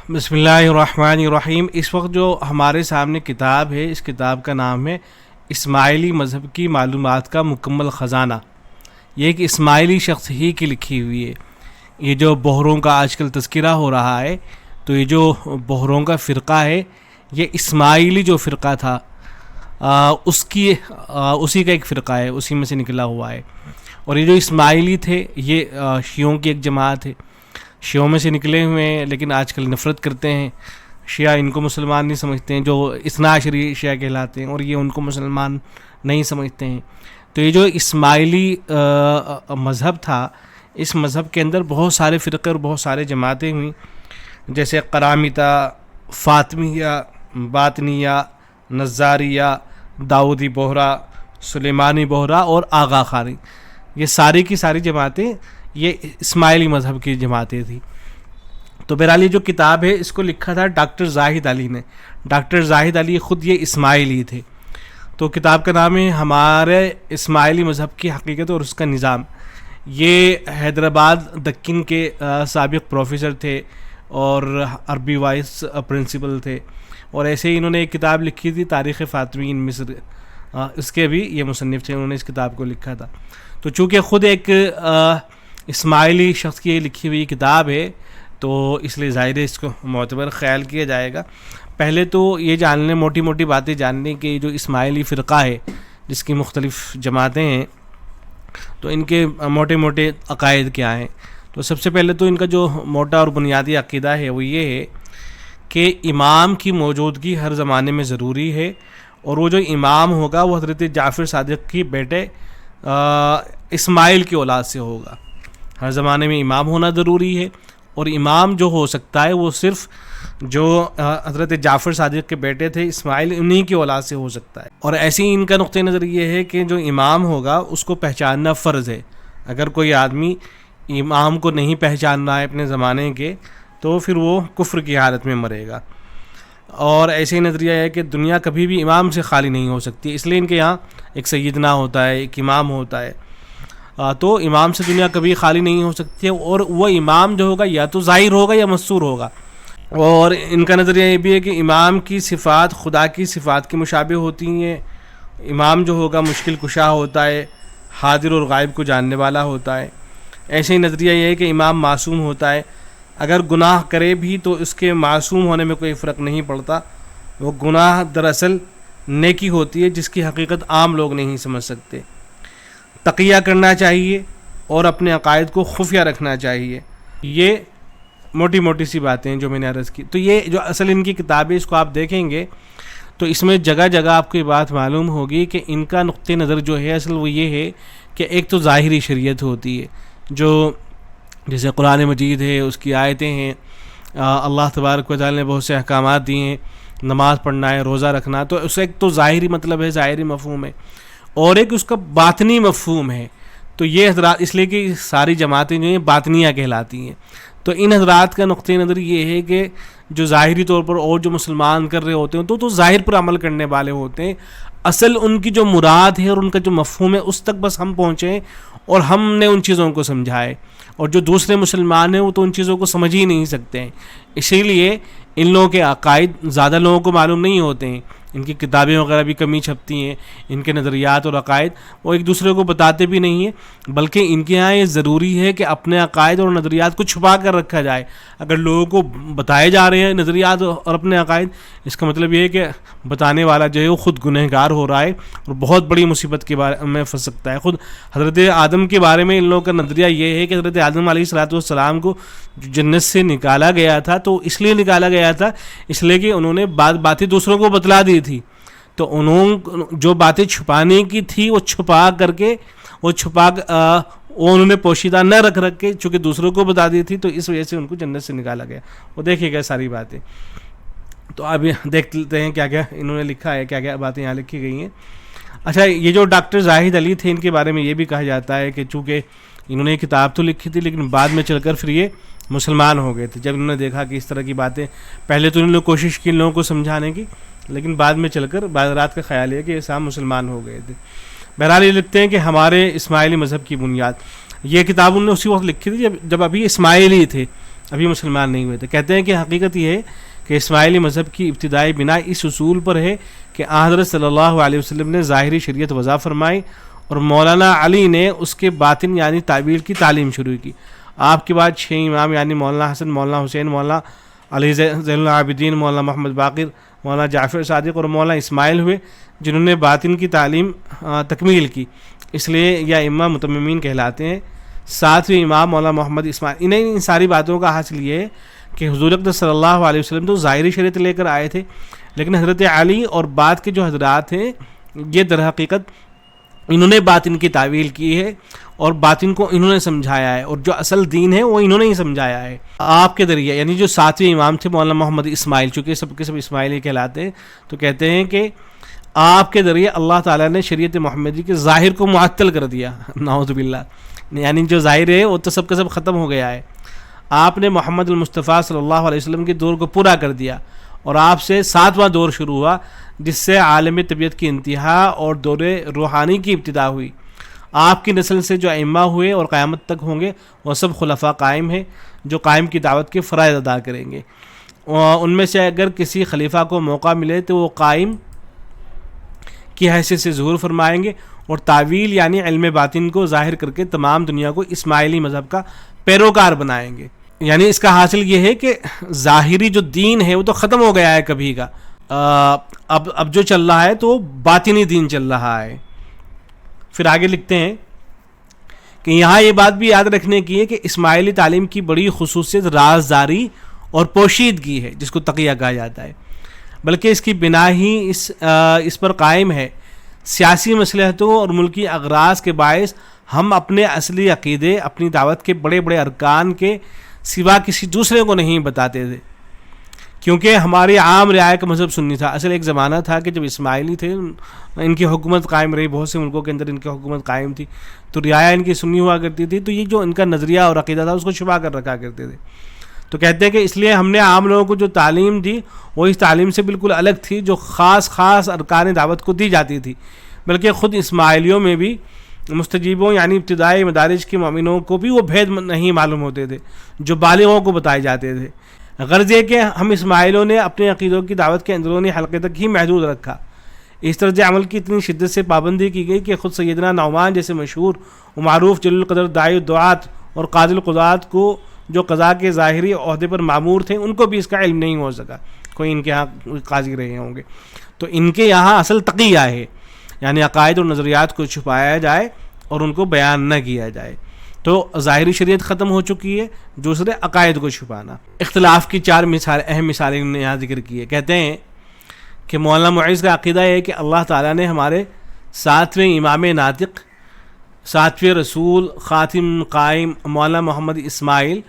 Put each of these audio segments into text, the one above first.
بسم اللہ الرحمن الرحیم۔ اس وقت جو ہمارے سامنے کتاب ہے، اس کتاب کا نام ہے اسماعیلی مذہب کی معلومات کا مکمل خزانہ۔ یہ ایک اسماعیلی شخص ہی کی لکھی ہوئی ہے۔ یہ جو بحروں کا آج کل تذکرہ ہو رہا ہے، تو یہ جو بحروں کا فرقہ ہے، یہ اسماعیلی جو فرقہ تھا اسی کا ایک فرقہ ہے، اسی میں سے نکلا ہوا ہے۔ اور یہ جو اسماعیلی تھے، یہ شیعوں کی ایک جماعت ہے، شیعوں میں سے نکلے ہوئے ہیں، لیکن آج کل نفرت کرتے ہیں۔ شیعہ ان کو مسلمان نہیں سمجھتے ہیں، جو اثنا عشری شیعہ کہلاتے ہیں، اور یہ ان کو مسلمان نہیں سمجھتے ہیں۔ تو یہ جو اسماعیلی مذہب تھا، اس مذہب کے اندر بہت سارے فرقے اور بہت سارے جماعتیں ہوئیں، جیسے قرامطہ، فاطمیہ، باطنیہ، نزاریہ، داؤدی بوہرا، سلیمانی بوہرا اور آغا خانی۔ یہ ساری کی ساری جماعتیں یہ اسماعیلی مذہب کی جماعتیں تھیں۔ تو بہرحال یہ جو کتاب ہے، اس کو لکھا تھا ڈاکٹر زاہد علی نے۔ ڈاکٹر زاہد علی خود یہ اسماعیلی تھے۔ تو کتاب کا نام ہے ہمارے اسماعیلی مذہب کی حقیقت اور اس کا نظام۔ یہ حیدرآباد دکن کے سابق پروفیسر تھے اور عربی وائس پرنسپل تھے، اور ایسے ہی انہوں نے ایک کتاب لکھی تھی تاریخ فاطمیین مصر، اس کے بھی یہ مصنف تھے، انہوں نے اس کتاب کو لکھا تھا۔ تو چونکہ خود ایک اسماعیلی شخص کی لکھی ہوئی کتاب ہے، تو اس لیے ظاہر ہے اس کو معتبر خیال کیا جائے گا۔ پہلے تو یہ جاننے، موٹی موٹی باتیں جاننے کہ جو اسماعیلی فرقہ ہے، جس کی مختلف جماعتیں ہیں، تو ان کے موٹے موٹے عقائد کیا ہیں۔ تو سب سے پہلے تو ان کا جو موٹا اور بنیادی عقیدہ ہے وہ یہ ہے کہ امام کی موجودگی ہر زمانے میں ضروری ہے، اور وہ جو امام ہوگا وہ حضرت جعفر صادق کی بیٹے اسماعیل کی اولاد سے ہوگا۔ ہر زمانے میں امام ہونا ضروری ہے، اور امام جو ہو سکتا ہے وہ صرف جو حضرت جعفر صادق کے بیٹے تھے اسماعیل، انہی کی اولاد سے ہو سکتا ہے۔ اور ایسے ہی ان کا نقطہ نظر یہ ہے کہ جو امام ہوگا اس کو پہچاننا فرض ہے۔ اگر کوئی آدمی امام کو نہیں پہچاننا ہے اپنے زمانے کے، تو پھر وہ کفر کی حالت میں مرے گا۔ اور ایسے ہی نظریہ ہے کہ دنیا کبھی بھی امام سے خالی نہیں ہو سکتی، اس لیے ان کے یہاں ایک سیدنا ہوتا ہے، ایک امام ہوتا ہے۔ تو امام سے دنیا کبھی خالی نہیں ہو سکتی ہے، اور وہ امام جو ہوگا یا تو ظاہر ہوگا یا مستور ہوگا۔ اور ان کا نظریہ یہ بھی ہے کہ امام کی صفات خدا کی صفات کے مشابہ ہوتی ہیں۔ امام جو ہوگا مشکل کشا ہوتا ہے، حاضر اور غائب کو جاننے والا ہوتا ہے۔ ایسے ہی نظریہ یہ ہے کہ امام معصوم ہوتا ہے، اگر گناہ کرے بھی تو اس کے معصوم ہونے میں کوئی فرق نہیں پڑتا، وہ گناہ دراصل نیکی ہوتی ہے جس کی حقیقت عام لوگ نہیں سمجھ سکتے۔ تقیہ کرنا چاہیے اور اپنے عقائد کو خفیہ رکھنا چاہیے۔ یہ موٹی موٹی سی باتیں جو میں نے عرض کی۔ تو یہ جو اصل ان کی کتاب ہے، اس کو آپ دیکھیں گے تو اس میں جگہ جگہ آپ کو یہ بات معلوم ہوگی کہ ان کا نقطہ نظر جو ہے اصل وہ یہ ہے کہ ایک تو ظاہری شریعت ہوتی ہے، جو جیسے قرآن مجید ہے، اس کی آیتیں ہیں، اللہ تبارک و تعالی نے بہت سے احکامات دیے ہیں، نماز پڑھنا ہے، روزہ رکھنا، تو اس ایک تو ظاہری مطلب ہے، ظاہری مفہوم ہے، اور ایک اس کا باطنی مفہوم ہے۔ تو یہ حضرات، اس لیے کہ ساری جماعتیں جو ہیں باطنیہ کہلاتی ہیں، تو ان حضرات کا نقطہ نظر یہ ہے کہ جو ظاہری طور پر اور جو مسلمان کر رہے ہوتے ہیں تو ظاہر پر عمل کرنے والے ہوتے ہیں، اصل ان کی جو مراد ہے اور ان کا جو مفہوم ہے اس تک بس ہم پہنچیں اور ہم نے ان چیزوں کو سمجھائے، اور جو دوسرے مسلمان ہیں وہ تو ان چیزوں کو سمجھ ہی نہیں سکتے ہیں۔ اسی لیے ان لوگوں کے عقائد زیادہ لوگوں کو معلوم نہیں ہوتے ہیں، ان کی کتابیں وغیرہ بھی کمی چھپتی ہیں، ان کے نظریات اور عقائد وہ ایک دوسرے کو بتاتے بھی نہیں ہیں، بلکہ ان کے یہاں یہ ضروری ہے کہ اپنے عقائد اور نظریات کو چھپا کر رکھا جائے۔ اگر لوگوں کو بتائے جا رہے ہیں نظریات اور اپنے عقائد، اس کا مطلب یہ ہے کہ بتانے والا جو ہے وہ خود گنہگار ہو رہا ہے اور بہت بڑی مصیبت کے بارے میں پھنس سکتا ہے۔ خود حضرت آدم کے بارے میں ان لوگوں کا نظریہ یہ ہے کہ حضرت آدم علیہ السلام کو جنت سے نکالا گیا تھا، تو اس لیے نکالا گیا تھا اس لیے کہ انہوں نے باتیں دوسروں کو بتلا دی تھی، تو جو باتیں چھپانے کی تھی وہ انہوں نے پوشیدہ نہ رکھ کے چونکہ دوسروں کو بتا دی تھی، تو اس وجہ سے ان کو جنت سے نکالا گیا۔ وہ دیکھیے گا ساری باتیں، تو اب دیکھ لیتے ہیں کیا کیا انہوں نے لکھا ہے، کیا کیا باتیں یہاں لکھی گئی ہیں۔ اچھا، یہ جو ڈاکٹر زاہد علی تھے، ان کے بارے میں یہ بھی کہا جاتا ہے کہ چونکہ انہوں نے کتاب تو لکھی تھی لیکن بعد میں چل کر پھر یہ مسلمان ہو گئے تھے۔ جب انہوں نے دیکھا کہ اس طرح کی باتیں، پہلے تو انہوں نے کوشش کی ان لوگوں کو سمجھانے کی، لیکن بعد میں چل کر بعض رات کا خیال ہے کہ یہ صاحب مسلمان ہو گئے تھے۔ بہرحال یہ لکھتے ہیں کہ ہمارے اسماعیلی مذہب کی بنیاد، یہ کتاب انہوں نے اسی وقت لکھی تھی جب ابھی اسماعیلی تھے، ابھی مسلمان نہیں ہوئے تھے. کہتے ہیں کہ حقیقت یہ ہے کہ اسماعیلی مذہب کی ابتدائی بنا اس اصول پر ہے کہ حضرت صلی اللہ علیہ وسلم نے ظاہری شریعت وضع فرمائی اور مولانا علی نے اس کے باطن یعنی تعبیر کی تعلیم شروع کی. آپ کے بعد 6 امام یعنی مولانا حسن، مولانا حسین، مولانا علی زین العابدین، مولانا محمد باقر، مولانا جعفر صادق اور مولانا اسماعیل ہوئے جنہوں نے باطن کی تعلیم تکمیل کی. اس لیے یہ ائمہ متممین کہلاتے ہیں. 7ویں امام مولانا محمد اسماعیل. انہیں ان ساری باتوں کا حاصل یہ ہے کہ حضور اقدس صلی اللہ علیہ وسلم تو ظاہری شریعت لے کر آئے تھے، لیکن حضرت علی اور بعد کے جو حضرات ہیں یہ در حقیقت انہوں نے باطن کی تعویل کی ہے اور باطن کو انہوں نے سمجھایا ہے، اور جو اصل دین ہے وہ انہوں نے ہی سمجھایا ہے آپ کے ذریعے. یعنی جو 7ویں امام تھے مولانا محمد اسماعیل، چونکہ سب کے سب اسماعیلی کہلاتے ہیں، تو کہتے ہیں کہ آپ کے ذریعے اللہ تعالیٰ نے شریعت محمدی کے ظاہر کو معطل کر دیا. نعوذ باللہ. یعنی جو ظاہر ہے وہ تو سب کا سب ختم ہو گیا ہے. آپ نے محمد المصطفیٰ صلی اللہ علیہ وسلم کے دور کو پورا کر دیا اور آپ سے 7واں دور شروع ہوا جس سے عالم طبیعت کی انتہا اور دور روحانی کی ابتدا ہوئی. آپ کی نسل سے جو ائمہ ہوئے اور قیامت تک ہوں گے وہ سب خلفاء قائم ہیں جو قائم کی دعوت کے فرائض ادا کریں گے. ان میں سے اگر کسی خلیفہ کو موقع ملے تو وہ قائم کی حیثیت سے ظہور فرمائیں گے اور تعویل یعنی علم باطن کو ظاہر کر کے تمام دنیا کو اسماعیلی مذہب کا پیروکار بنائیں گے. یعنی اس کا حاصل یہ ہے کہ ظاہری جو دین ہے وہ تو ختم ہو گیا ہے کبھی کا. اب جو چل رہا ہے تو باطنی دین چل رہا ہے. پھر آگے لکھتے ہیں کہ یہاں یہ بات بھی یاد رکھنے کی ہے کہ اسماعیلی تعلیم کی بڑی خصوصیت رازداری اور پوشیدگی ہے جس کو تقیہ کہا جاتا ہے، بلکہ اس کی بنا ہی اس پر قائم ہے. سیاسی مصلحتوں اور ملکی اغراض کے باعث ہم اپنے اصلی عقیدے اپنی دعوت کے بڑے بڑے ارکان کے سوا کسی دوسرے کو نہیں بتاتے تھے، کیونکہ ہماری عام رعایا کا مذہب سنی تھا. اصل ایک زمانہ تھا کہ جب اسماعیلی تھے ان کی حکومت قائم رہی، بہت سے ملکوں کے اندر ان کی حکومت قائم تھی، تو رعایا ان کی سنی ہوا کرتی تھی، تو یہ جو ان کا نظریہ اور عقیدہ تھا اس کو چھپا کر رکھا کرتے تھے. تو کہتے ہیں کہ اس لیے ہم نے عام لوگوں کو جو تعلیم دی وہ اس تعلیم سے بالکل الگ تھی جو خاص ارکان دعوت کو دی جاتی تھی، بلکہ خود اسماعیلیوں میں بھی مستجیبوں یعنی ابتدائی مدارج کے مومنوں کو بھی وہ بھید نہیں معلوم ہوتے تھے جو بالغوں کو بتائے جاتے تھے. غرض یہ کہ ہم اسماعیلیوں نے اپنے عقیدوں کی دعوت کے اندرونی حلقے تک ہی محدود رکھا. اس طرز عمل کی اتنی شدت سے پابندی کی گئی کہ خود سیدنا نعمان جیسے مشہور و معروف جلیل القدر داعی الدعات اور قاضی القضات کو جو قضاء کے ظاہری عہدے پر مامور تھے ان کو بھی اس کا علم نہیں ہو سکا. کوئی ان کے ہاں قاضی رہے ہوں گے تو ان کے یہاں اصل تقیہ ہے، یعنی عقائد اور نظریات کو چھپایا جائے اور ان کو بیان نہ کیا جائے. تو ظاہری شریعت ختم ہو چکی ہے، دوسرے عقائد کو چھپانا. اختلاف کی 4 اہم مثالیں انہوں نے یہاں ذکر کی ہے. کہتے ہیں کہ مولانا معیز کا عقیدہ ہے کہ اللہ تعالیٰ نے ہمارے 7ویں امام ناطق، 7ویں رسول، خاتم قائم مولانا محمد اسماعیل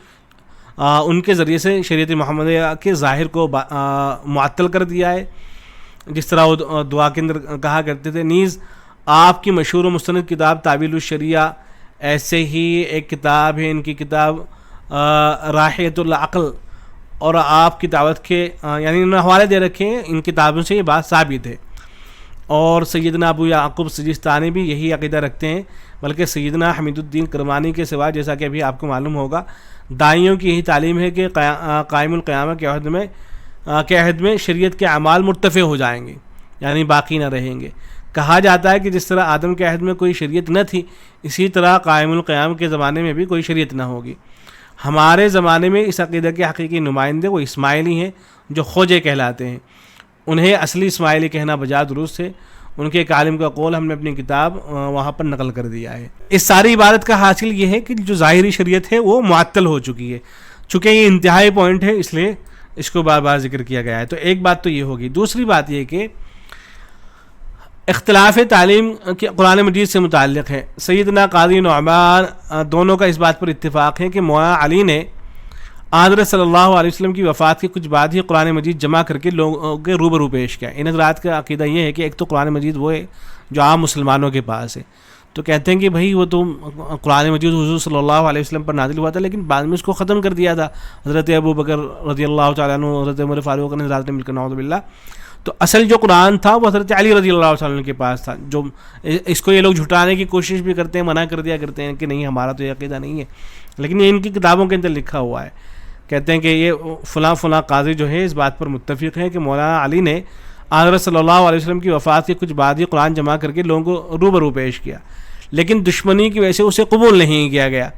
ان کے ذریعے سے شریعت محمدیہ کے ظاہر کو معطل کر دیا ہے، جس طرح وہ دعا کے اندر کہا کرتے تھے. نیز آپ کی مشہور و مستند کتاب تعویل الشریعہ، ایسے ہی ایک کتاب ہے ان کی کتاب راحیت العقل، اور آپ کی دعوت کے یعنی انہوں نے حوالے دے رکھے ہیں، ان کتابوں سے یہ بات ثابت ہے. اور سیدنا ابو یعقوب سجستانی بھی یہی عقیدہ رکھتے ہیں، بلکہ سیدنا حمید الدین کرمانی کے سوا جیسا کہ ابھی آپ کو معلوم ہوگا دائیوں کی یہی تعلیم ہے کہ قائم القیامہ کے عہد میں شریعت کے اعمال مرتفع ہو جائیں گے، یعنی باقی نہ رہیں گے. کہا جاتا ہے کہ جس طرح آدم کے عہد میں کوئی شریعت نہ تھی، اسی طرح قائم القیام کے زمانے میں بھی کوئی شریعت نہ ہوگی. ہمارے زمانے میں اس عقیدہ کے حقیقی نمائندے وہ اسماعیلی ہیں جو خوجے کہلاتے ہیں. انہیں اصلی اسماعیلی کہنا بجا درست ہے. ان کے ایک عالم کا قول ہم نے اپنی کتاب وہاں پر نقل کر دیا ہے. اس ساری عبارت کا حاصل یہ ہے کہ جو ظاہری شریعت ہے وہ معطل ہو چکی ہے. چونکہ یہ انتہائی پوائنٹ ہے اس لیے اس کو بار بار ذکر کیا گیا ہے. تو ایک بات تو یہ ہوگی. دوسری بات یہ کہ اختلاف تعلیم کے قرآن مجید سے متعلق ہے. سیدنا قاضی نعمان دونوں کا اس بات پر اتفاق ہے کہ مولانا علی نے حضرت صلی اللہ علیہ وسلم کی وفات کے کچھ بعد ہی قرآن مجید جمع کر کے لوگوں کے روبرو پیش کیا. ان حضرات کا عقیدہ یہ ہے کہ ایک تو قرآن مجید وہ ہے جو عام مسلمانوں کے پاس ہے، تو کہتے ہیں کہ بھائی وہ تو قرآن مجید حضور صلی اللہ علیہ وسلم پر نازل ہوا تھا، لیکن بعد میں اس کو ختم کر دیا تھا حضرت ابو بکر رضی اللہ تعالیٰ عنہ، حضرت عمر فاروق نے حضرات نے مل کر، نعوذ باللہ. تو اصل جو قرآن تھا وہ حضرت علی رضی اللہ تعالیٰ عنہ کے پاس تھا. جو اس کو یہ لوگ جھٹانے کی کوشش بھی کرتے ہیں، منع کر دیا کرتے ہیں کہ نہیں ہمارا تو یہ عقیدہ نہیں ہے، لیکن یہ ان کی کتابوں کے اندر لکھا ہوا ہے. کہتے ہیں کہ یہ فلاں فلاں قاضی جو ہے اس بات پر متفق ہے کہ مولانا علی نے حضرت صلی اللہ علیہ وسلم کی وفات کے کچھ بعد ہی قرآن جمع کر کے لوگوں کو روبرو پیش کیا، لیکن دشمنی کی وجہ سے اسے قبول نہیں کیا گیا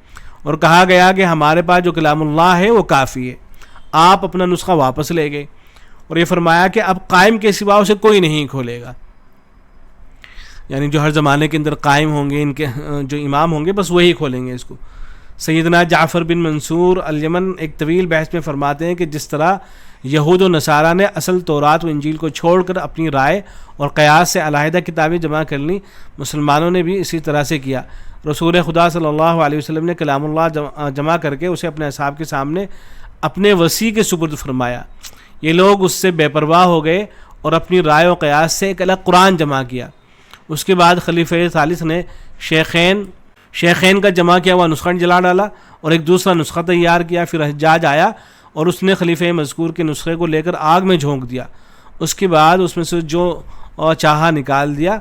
اور کہا گیا کہ ہمارے پاس جو کلام اللہ ہے وہ کافی ہے، آپ اپنا نسخہ واپس لے گئے، اور یہ فرمایا کہ اب قائم کے سوا اسے کوئی نہیں کھولے گا، یعنی جو ہر زمانے کے اندر قائم ہوں گے، ان کے جو امام ہوں گے بس وہی کھولیں گے اس کو۔ سیدنا جعفر بن منصور الیمن ایک طویل بحث میں فرماتے ہیں کہ جس طرح یہود و نصارہ نے اصل تورات و انجیل کو چھوڑ کر اپنی رائے اور قیاس سے علیحدہ کتابیں جمع کر لیں، مسلمانوں نے بھی اسی طرح سے کیا۔ رسول خدا صلی اللہ علیہ وسلم نے کلام اللہ جمع کر کے اسے اپنے اصحاب کے سامنے اپنے وسیع کے سپرد فرمایا، یہ لوگ اس سے بے پرواہ ہو گئے اور اپنی رائے و قیاس سے ایک الگ قرآن جمع کیا۔ اس کے بعد خلیفہ ثالث نے شیخین کا جمع کیا ہوا نسخہ جلا ڈالا اور ایک دوسرا نسخہ تیار کیا، پھر حجاج آیا اور اس نے خلیفہ مذکور کے نسخے کو لے کر آگ میں جھونک دیا، اس کے بعد اس میں سے جو چاہا نکال دیا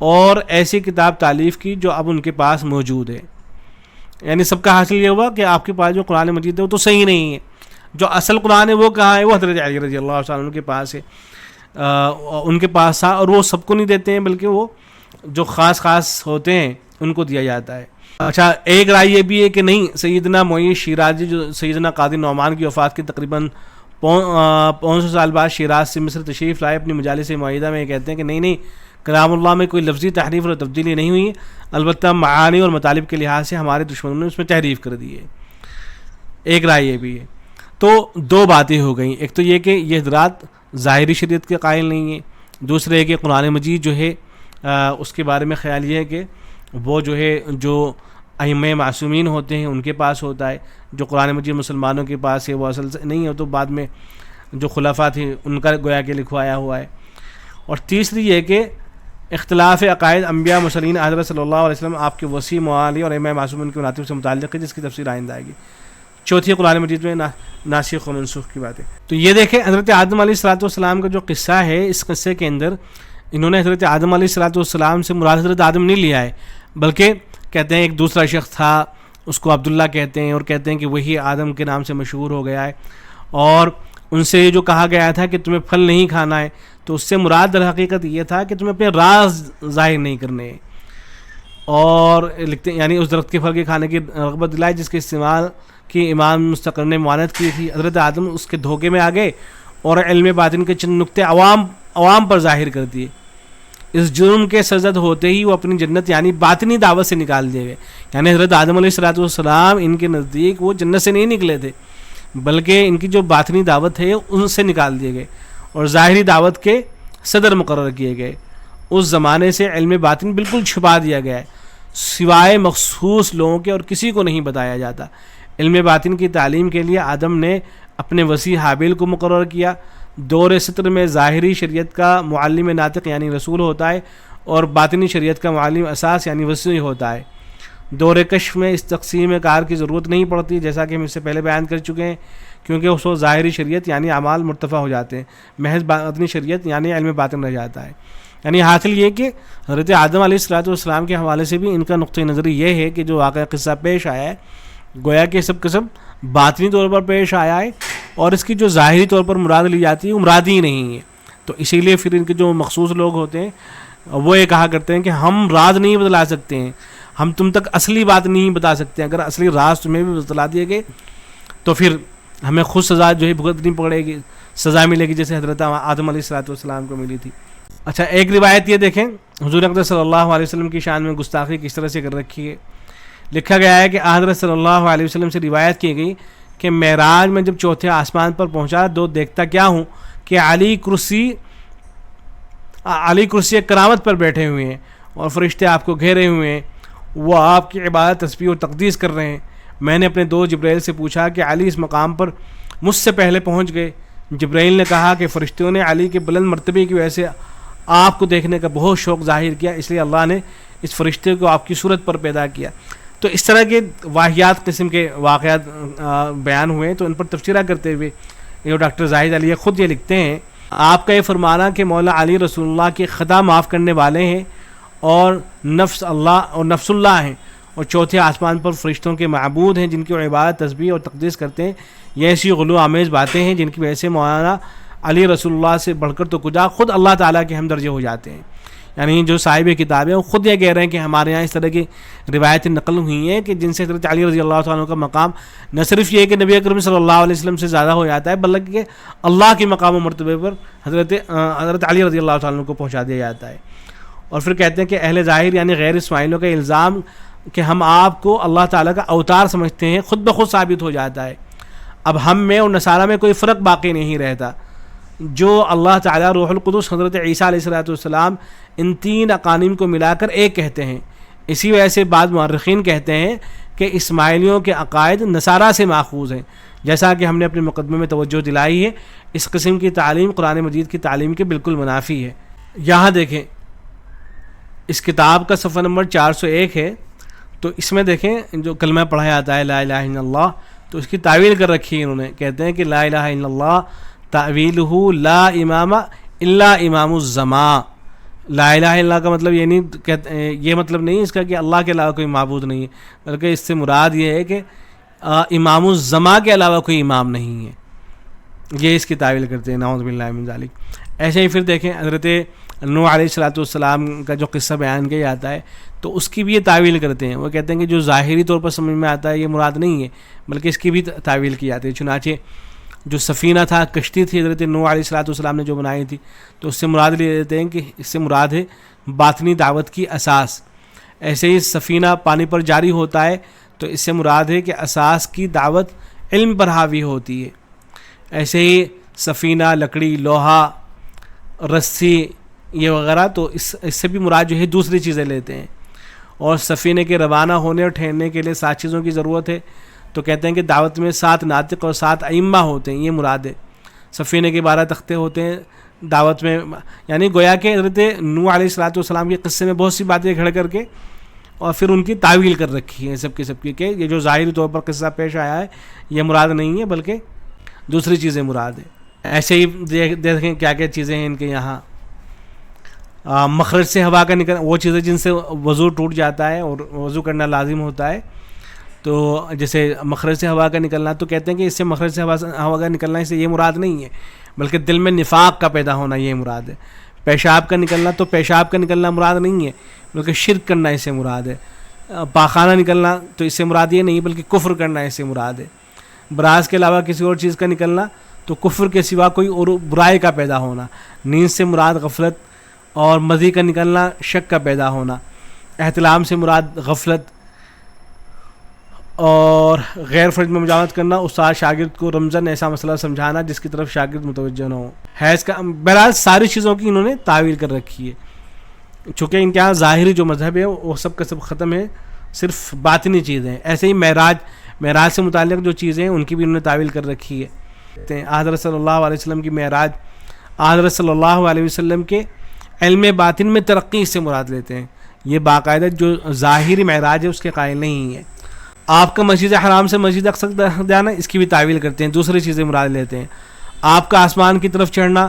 اور ایسی کتاب تالیف کی جو اب ان کے پاس موجود ہے۔ یعنی سب کا حاصل یہ ہوا کہ آپ کے پاس جو قرآن مجید ہے وہ تو صحیح نہیں ہے، جو اصل قرآن ہے وہ کہاں ہے؟ وہ حضرت علی رضی اللہ عنہ کے پاس ہے، ان کے پاس تھا، اور وہ سب کو نہیں دیتے ہیں بلکہ وہ جو خاص ہوتے ہیں ان کو دیا جاتا ہے۔ اچھا، ایک رائے یہ بھی ہے کہ نہیں، سیدنا معیز شیرازی جو سیدنا قاضی نعمان کی وفات کے تقریباً 500 سال بعد شیراز سے مصر تشریف لائے، اپنی مجالس معاہدہ میں کہتے ہیں کہ نہیں، کلام اللہ میں کوئی لفظی تحریف اور تبدیلی نہیں ہوئی، البتہ معانی اور مطالب کے لحاظ سے ہمارے دشمنوں نے اس میں تحریف کر دی ہے۔ ایک رائے یہ بھی ہے۔ تو دو باتیں ہو گئیں، ایک تو یہ کہ یہ حضرات ظاہری شریعت کے قائل نہیں ہیں، دوسرے ہے کہ قرآن مجید جو ہے اس کے بارے میں خیال یہ ہے کہ وہ جو ہے جو ائمہ معصومین ہوتے ہیں ان کے پاس ہوتا ہے، جو قرآن مجید مسلمانوں کے پاس ہے وہ اصل سے نہیں ہے، تو بعد میں جو خلفاء تھے ان کا گویا کہ لکھوایا ہوا ہے۔ اور تیسری یہ کہ اختلاف عقائد انبیاء مرسلین حضرت صلی اللہ علیہ وسلم آپ کے وسیع موالی اور ائمہ معصومین کے مناطب سے متعلق ہے، جس کی تفسیر آئندہ آئے گی۔ چوتھی قرآن مجید میں ناسخ و منسوخ کی بات ہے۔ تو یہ دیکھیں حضرت آدم علیہ السلام کا جو قصہ ہے، اس قصے کے اندر انہوں نے حضرت آدم علیہ السلام سے مراد حضرت آدم نہیں لیا ہے، بلکہ کہتے ہیں ایک دوسرا شخص تھا، اس کو عبداللہ کہتے ہیں، اور کہتے ہیں کہ وہی آدم کے نام سے مشہور ہو گیا ہے، اور ان سے جو کہا گیا تھا کہ تمہیں پھل نہیں کھانا ہے، تو اس سے مراد در حقیقت یہ تھا کہ تمہیں اپنے راز ظاہر نہیں کرنے ہیں، اور لکھتے ہیں یعنی اس درخت کے پھل کے کھانے کی رغبت دلائی جس کے استعمال کی امام مستقر نے معاند کی تھی۔ حضرت آدم اس کے دھوکے میں آ گئے اور علم باطن کے چند نقطے عوام پر ظاہر کر دیے۔ اس جرم کے سرزد ہوتے ہی وہ اپنی جنت یعنی باطنی دعوت سے نکال دیے گئے، یعنی حضرت آدم علیہ السلام ان کے نزدیک وہ جنت سے نہیں نکلے تھے، بلکہ ان کی جو باطنی دعوت ہے ان سے نکال دیے گئے اور ظاہری دعوت کے صدر مقرر کیے گئے۔ اس زمانے سے علم باطن بالکل چھپا دیا گیا ہے، سوائے مخصوص لوگوں کے اور کسی کو نہیں بتایا جاتا۔ علم باطن کی تعلیم کے لیے آدم نے اپنے وسیع حابیل کو مقرر کیا۔ دور سطر میں ظاہری شریعت کا معلم ناطق یعنی رسول ہوتا ہے، اور باطنی شریعت کا معلم اساس یعنی وسیع ہوتا ہے۔ دور کشف میں اس تقسیم کار کی ضرورت نہیں پڑتی، جیسا کہ ہم اس سے پہلے بیان کر چکے ہیں، کیونکہ اس وقت ظاہری شریعت یعنی اعمال مرتفع ہو جاتے ہیں، محض باطنی شریعت یعنی علم باطن رہ جاتا ہے۔ یعنی حاصل یہ کہ حضرت آدم علیہ السلام کے حوالے سے بھی ان کا نقطہ نظر یہ ہے کہ جو واقعہ قصہ پیش آیا ہے گویا کہ سب قسم باطنی طور پر پیش آیا ہے، اور اس کی جو ظاہری طور پر مراد لی جاتی ہے وہ مراد ہی نہیں ہے۔ تو اسی لیے پھر ان کے جو مخصوص لوگ ہوتے ہیں وہ یہ کہا کرتے ہیں کہ ہم راز نہیں بدلا سکتے ہیں، ہم تم تک اصلی بات نہیں بتا سکتے، اگر اصلی راز تمہیں بھی بتلا دیے گئے تو پھر ہمیں خود سزا جو ہے بھگتنی پڑے گی، سزا ملے گی جیسے حضرت آدم علیہ السلام کو ملی تھی۔ اچھا، ایک روایت یہ دیکھیں، حضور اقدس صلی اللہ علیہ وسلم کی شان میں گستاخی کس طرح سے کر رکھی ہے۔ لکھا گیا ہے کہ حضرت صلی اللہ علیہ وسلم سے روایت کی گئی کہ معراج میں جب چوتھے آسمان پر پہنچا تو دیکھتا کیا ہوں کہ علی کرسی کرامت پر بیٹھے ہوئے ہیں اور فرشتے آپ کو گھیرے ہوئے ہیں، وہ آپ کی عبادت تسبیح اور تقدیس کر رہے ہیں۔ میں نے اپنے دوست جبرائیل سے پوچھا کہ علی اس مقام پر مجھ سے پہلے پہنچ گئے۔ جبرائیل نے کہا کہ فرشتوں نے علی کے بلند مرتبے کی وجہ سے آپ کو دیکھنے کا بہت شوق ظاہر کیا، اس لیے اللہ نے اس فرشتے کو آپ کی صورت پر پیدا کیا۔ تو اس طرح کے واحیات قسم کے واقعات بیان ہوئے، تو ان پر تبصرہ کرتے ہوئے یہ ڈاکٹر زاہد علی خود یہ لکھتے ہیں، آپ کا یہ فرمانا کہ مولا علی رسول اللہ کے خطا معاف کرنے والے ہیں اور نفس اللہ ہیں، اور چوتھے آسمان پر فرشتوں کے معبود ہیں جن کی عبادت تسبیح اور تقدیس کرتے ہیں. یہ ایسی غلو آمیز باتیں ہیں جن کی وجہ سے مولانا علی رسول اللہ سے بڑھ کر تو کجا خود اللہ تعالیٰ کے ہم درجے ہو جاتے ہیں. یعنی جو صاحب کتاب ہیں وہ خود یہ کہہ رہے ہیں کہ ہمارے یہاں اس طرح کی روایتیں نقل ہوئی ہیں کہ جن سے حضرت علی رضی اللہ تعالیٰ کا مقام نہ صرف یہ کہ نبی اکرم صلی اللہ علیہ وسلم سے زیادہ ہو جاتا ہے بلکہ اللہ کے مقام و مرتبے پر حضرت علی رضی اللہ تعالیٰ کو پہنچا دیا جاتا ہے. اور پھر کہتے ہیں کہ اہل ظاہر یعنی غیر اسماعیلیوں کا الزام کہ ہم آپ کو اللہ تعالیٰ کا اوتار سمجھتے ہیں خود بخود ثابت ہو جاتا ہے. اب ہم میں اور نصارہ میں کوئی فرق باقی نہیں رہتا. جو اللہ تعالیٰ روح القدس حضرت عیسیٰ علیہ السلام ان تین اقانیم کو ملا کر ایک کہتے ہیں. اسی وجہ سے بعض مورخین کہتے ہیں کہ اسماعیلیوں کے عقائد نصارہ سے ماخوذ ہیں، جیسا کہ ہم نے اپنے مقدمے میں توجہ دلائی ہے. اس قسم کی تعلیم قرآن مجید کی تعلیم کے بالکل منافی ہے. یہاں دیکھیں اس کتاب کا صفحہ نمبر 401 ہے، تو اس میں دیکھیں جو کلمہ پڑھا جاتا ہے لا الہ الا اللہ، تو اس کی تعویل کر رکھی ہے انہوں نے. کہتے ہیں کہ لا الہ الا اللہ تعویلہ لا امام الا امام الزمان. لا الہ الا اللہ کا مطلب یہ نہیں، یہ مطلب نہیں اس کا کہ اللہ کے علاوہ کوئی معبود نہیں ہے، بلکہ اس سے مراد یہ ہے کہ امام الزمان کے علاوہ کوئی امام نہیں ہے. یہ اس کی تعویل کرتے ہیں، نعوذ باللہ من ذالک. ایسے ہی پھر دیکھیں حضرت نوح علیہ السلام کا جو قصہ بیان کیا جاتا ہے تو اس کی بھی یہ تعویل کرتے ہیں. وہ کہتے ہیں کہ جو ظاہری طور پر سمجھ میں آتا ہے یہ مراد نہیں ہے بلکہ اس کی بھی تعویل کی جاتی ہے. چنانچہ جو سفینہ تھا، کشتی تھی حضرت نوح علیہ السلام نے جو بنائی تھی، تو اس سے مراد لے لیتے ہیں کہ اس سے مراد ہے باطنی دعوت کی اساس. ایسے ہی سفینہ پانی پر جاری ہوتا ہے تو اس سے مراد ہے کہ اساس کی دعوت علم پر حاوی ہوتی ہے. ایسے ہی سفینہ، لکڑی، لوہا، رسی یہ وغیرہ، تو اس سے بھی مراد جو ہے دوسری چیزیں لیتے ہیں. اور سفینے کے روانہ ہونے اور ٹھہرنے کے لیے 7 چیزوں کی ضرورت ہے، تو کہتے ہیں کہ دعوت میں 7 ناطق اور 7 ائمہ ہوتے ہیں، یہ مراد ہے. سفینے کے 12 تختے ہوتے ہیں دعوت میں، یعنی گویا کہ حضرت نوح علیہ السلام کے قصے میں بہت سی باتیں کھڑ کر کے اور پھر ان کی تعویل کر رکھی ہے سب کی کہ یہ جو ظاہری طور پر قصہ پیش آیا ہے یہ مراد نہیں ہے بلکہ دوسری چیزیں مراد ہیں. ایسے ہی دیکھیں کیا کیا چیزیں ہیں ان کے یہاں. مخرج سے ہوا کا نکلنا، وہ چیزیں جن سے وضو ٹوٹ جاتا ہے اور وضو کرنا لازم ہوتا ہے. تو جیسے مخرج سے ہوا کا نکلنا، تو کہتے ہیں کہ اس سے مخرج سے ہوا کا نکلنا اس سے یہ مراد نہیں ہے بلکہ دل میں نفاق کا پیدا ہونا یہ مراد ہے. پیشاب کا نکلنا، تو پیشاب کا نکلنا مراد نہیں ہے بلکہ شرک کرنا اس سے مراد ہے. پاخانہ نکلنا تو اس سے مراد یہ نہیں بلکہ کفر کرنا اس سے مراد ہے. براز کے علاوہ کسی اور چیز کا نکلنا تو کفر کے سوا کوئی اور برائی کا پیدا ہونا. نیند سے مراد غفلت، اور مزی کا نکلنا شک کا پیدا ہونا. احتلام سے مراد غفلت، اور غیر فرض میں مجاوزت کرنا، استاد شاگرد کو رمضان ایسا مسئلہ سمجھانا جس کی طرف شاگرد متوجہ نہ ہو. حیض کا، بہرحال ساری چیزوں کی انہوں نے تعویل کر رکھی ہے. چونکہ ان کے یہاں ظاہری جو مذہب ہے وہ سب کا سب ختم ہے، صرف باطنی چیزیں ہیں. ایسے ہی معراج سے متعلق جو چیزیں ہیں ان کی بھی انہوں نے تعویل کر رکھی ہے. حضرت صلی اللہ علیہ وسلم کی معراج، حضرت صلی اللہ علیہ وسلم کے علم باطن میں ترقی سے مراد لیتے ہیں. یہ باقاعدہ جو ظاہری معراج ہے اس کے قائل نہیں ہے. آپ کا مسجد حرام سے مسجد اقصی جانا، اس کی بھی تعویل کرتے ہیں، دوسری چیزیں مراد لیتے ہیں. آپ کا آسمان کی طرف چڑھنا،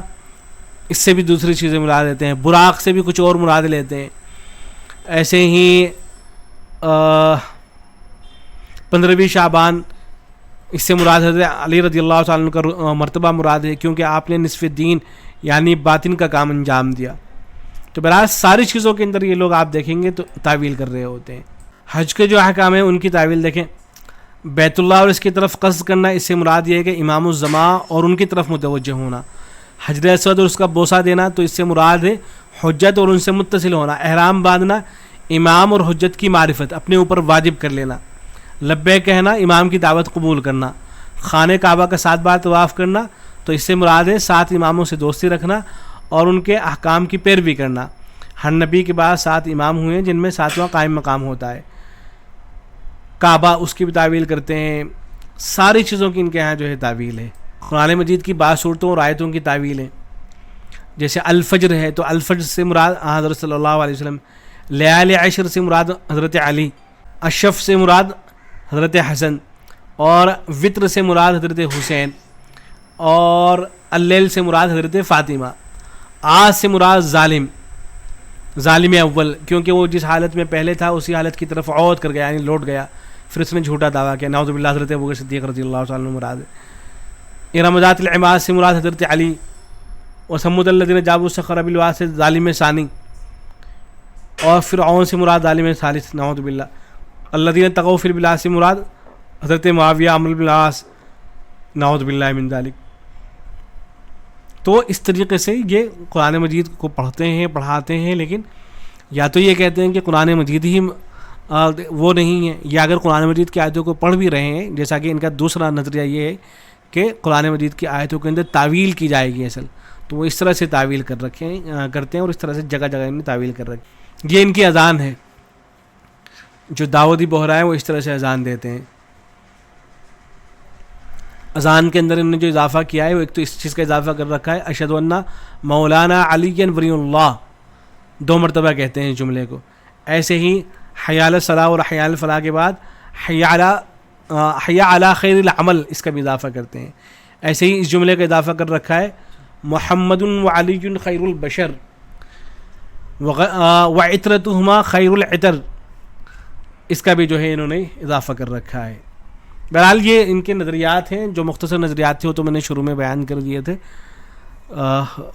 اس سے بھی دوسری چیزیں مراد لیتے ہیں. براق سے بھی کچھ اور مراد لیتے ہیں. ایسے ہی 15ویں شعبان، اس سے مراد حضرت علی رضی اللہ تعالیٰ عنہ کا مرتبہ مراد ہے کیونکہ آپ نے نصف دین یعنی باطن کا کام انجام دیا. تو بہرحال ساری چیزوں کے اندر یہ لوگ آپ دیکھیں گے تو تعویل کر رہے ہوتے ہیں. حج کے جو احکام ہیں ان کی تعویل دیکھیں. بیت اللہ اور اس کی طرف قصد کرنا، اس سے مراد یہ ہے کہ امام الزمان اور ان کی طرف متوجہ ہونا. حجر اسود اور اس کا بوسہ دینا، تو اس سے مراد ہے حجت اور ان سے متصل ہونا. احرام باندھنا، امام اور حجت کی معرفت اپنے اوپر واجب کر لینا. لبیک کہنا، امام کی دعوت قبول کرنا. خانہ کعبہ کا 7 بار طواف کرنا، تو اس سے مراد ہے 7 اماموں سے دوستی رکھنا اور ان کے احکام کی پیروی کرنا. ہر نبی کے بعد 7 امام ہوئے ہیں جن میں 7واں قائم مقام ہوتا ہے. کعبہ، اس کی بھی تعویل کرتے ہیں. ساری چیزوں کی ان کے یہاں جو ہے تعویل ہے. قرآن مجید کی بعض صورتوں اور آیتوں کی تعویل ہے. جیسے الفجر ہے تو الفجر سے مراد حضرت صلی اللہ علیہ وسلم. لیال عشر سے مراد حضرت علی. اشف سے مراد حضرت حسن، اور وطر سے مراد حضرت حسین، اور اللیل سے مراد حضرت فاطمہ. آج سے مراد ظالم، ظالم اول، کیونکہ وہ جس حالت میں پہلے تھا اسی حالت کی طرف عود کر گیا، یعنی لوٹ گیا، پھر اس نے جھوٹا دعویٰ کیا، نعوذ باللہ۔ حضرت ابوبکر صدیق رضی اللہ تعالیٰ عنہ مراد ہے۔ ارم ذات العماد سے مراد حضرت علی، وثمود الذین جابوا الصخر بالواد سے ظالم ثانی، اور فرعون سے مراد ظالم ثالث، نعوذ باللہ۔ الذین طغوا فی البلاد سے مراد حضرت معاویہ عمرو بن العاص، نعوذ باللہ من ذلک۔ تو اس طریقے سے یہ قرآن مجید کو پڑھتے ہیں، پڑھاتے ہیں، لیکن یا تو یہ کہتے ہیں کہ قرآن مجید ہی وہ نہیں ہے، یا اگر قرآن مجید کی آیتوں کو پڑھ بھی رہے ہیں، جیسا کہ ان کا دوسرا نظریہ یہ ہے کہ قرآن مجید کی آیتوں کے اندر تعویل کی جائے گی اصل، تو وہ اس طرح سے تعویل کرتے ہیں، اور اس طرح سے جگہ جگہ انہیں تعویل کر رکھے۔ یہ ان کی اذان ہے، جو داودی بہرا ہے وہ اس طرح سے اذان دیتے ہیں۔ اذان کے اندر انہوں نے جو اضافہ کیا ہے وہ ایک تو اس چیز کا اضافہ کر رکھا ہے، اشہد ان مولانا علی ولی اللہ، 2 مرتبہ کہتے ہیں اس جملے کو۔ ایسے ہی حی علی الصلاۃ اور حی علی الفلاح کے بعد حی علی خیر العمل، اس کا بھی اضافہ کرتے ہیں۔ ایسے ہی اس جملے کا اضافہ کر رکھا ہے محمد وعلی خیر البشر وعطرتہما خیر العطر، اس کا بھی جو ہے انہوں نے اضافہ کر رکھا ہے۔ بہرحال یہ ان کے نظریات ہیں، جو مختصر نظریات تھے وہ تو میں نے شروع میں بیان کر دیے تھے،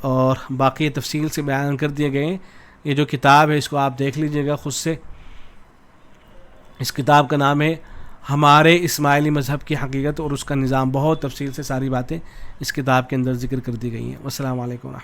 اور باقی تفصیل سے بیان کر دیے گئے ہیں۔ یہ جو کتاب ہے اس کو آپ دیکھ لیجئے گا خود سے۔ اس کتاب کا نام ہے ہمارے اسماعیلی مذہب کی حقیقت اور اس کا نظام، بہت تفصیل سے ساری باتیں اس کتاب کے اندر ذکر کر دی گئی ہیں۔ والسلام علیکم۔